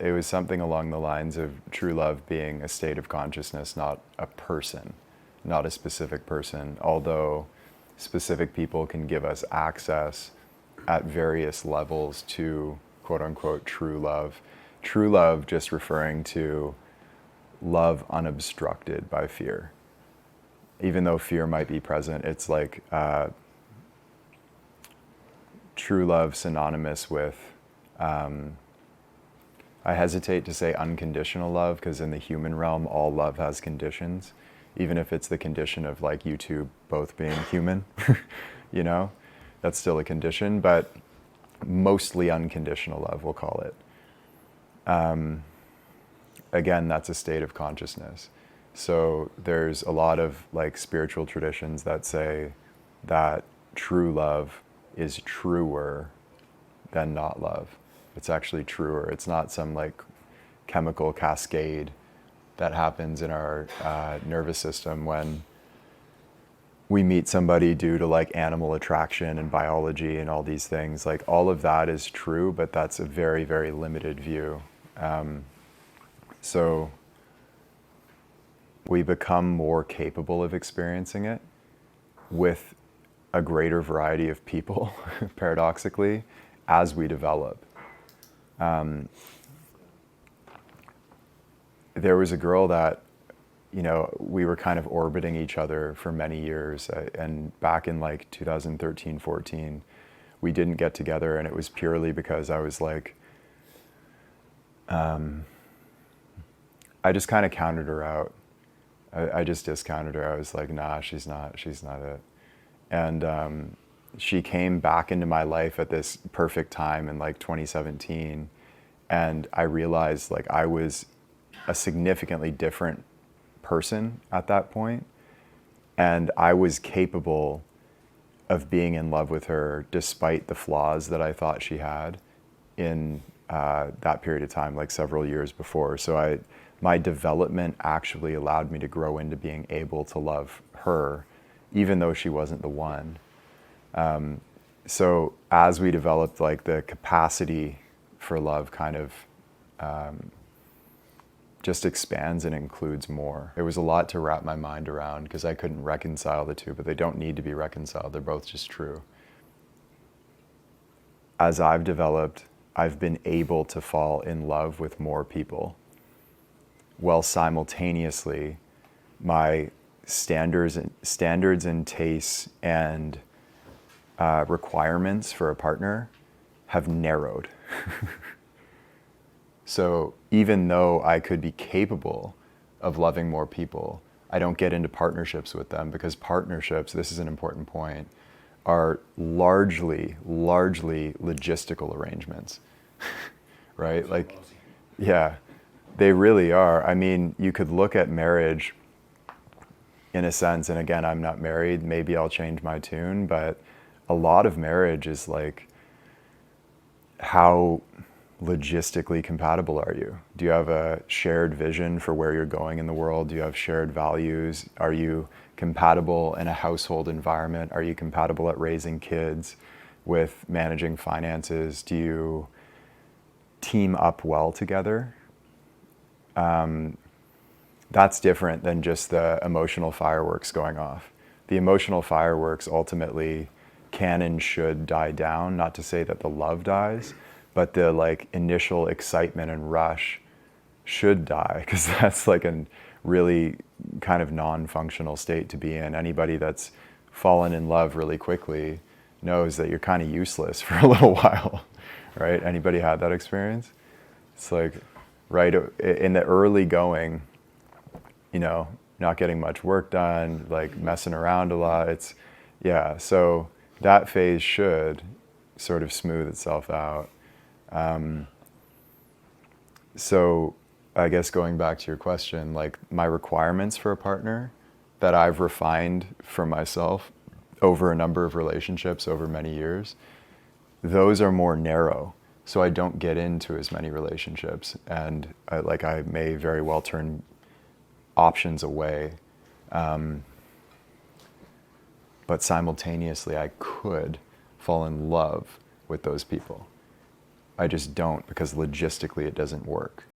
It was something along the lines of true love being a state of consciousness, not a person, not a specific person, although specific people can give us access at various levels to quote unquote true love. True love just referring to love unobstructed by fear. Even though fear might be present, it's like true love synonymous with, I hesitate to say unconditional love, because in the human realm, all love has conditions, even if it's the condition of like you two both being human, you know, that's still a condition, but mostly unconditional love, we'll call it. Again, that's a state of consciousness. So there's a lot of like spiritual traditions that say that true love is truer than not love. It's actually truer. It's not some like chemical cascade that happens in our nervous system when we meet somebody due to like animal attraction and biology and all these things. Like all of that is true, but that's a very, very limited view. So we become more capable of experiencing it with a greater variety of people, paradoxically, as we develop. There was a girl that, you know, we were kind of orbiting each other for many years. And back in like 2013, 14, we didn't get together. And it was purely because I was like, I just kind of counted her out. I just discounted her. I was like, nah, she's not it. And she came back into my life at this perfect time in like 2017. And I realized like I was a significantly different person at that point. And I was capable of being in love with her despite the flaws that I thought she had in that period of time, like several years before. So my development actually allowed me to grow into being able to love her, even though she wasn't the one. So as we developed, like the capacity for love kind of just expands and includes more. It was a lot to wrap my mind around because I couldn't reconcile the two, but they don't need to be reconciled. They're both just true. As I've developed, I've been able to fall in love with more people, while simultaneously my standards and tastes and requirements for a partner have narrowed. So even though I could be capable of loving more people, I don't get into partnerships with them, because partnerships, this is an important point, are largely logistical arrangements, right? Like, yeah, they really are. I mean, you could look at marriage in a sense, and again, I'm not married, maybe I'll change my tune, but a lot of marriage is like, how logistically compatible are you? Do you have a shared vision for where you're going in the world? Do you have shared values? Are you compatible in a household environment? Are you compatible at raising kids, with managing finances? Do you team up well together? That's different than just the emotional fireworks going off. The emotional fireworks ultimately can and should die down, not to say that the love dies, but the like initial excitement and rush should die, because that's like a really kind of non-functional state to be in. Anybody that's fallen in love really quickly knows that you're kind of useless for a little while, right? Anybody had that experience? It's like, right in the early going, you know, not getting much work done, like messing around a lot. It's, yeah, so that phase should sort of smooth itself out. So I guess going back to your question, like my requirements for a partner that I've refined for myself over a number of relationships over many years, those are more narrow. So I don't get into as many relationships, and I may very well turn options away. But simultaneously I could fall in love with those people. I just don't, because logistically it doesn't work.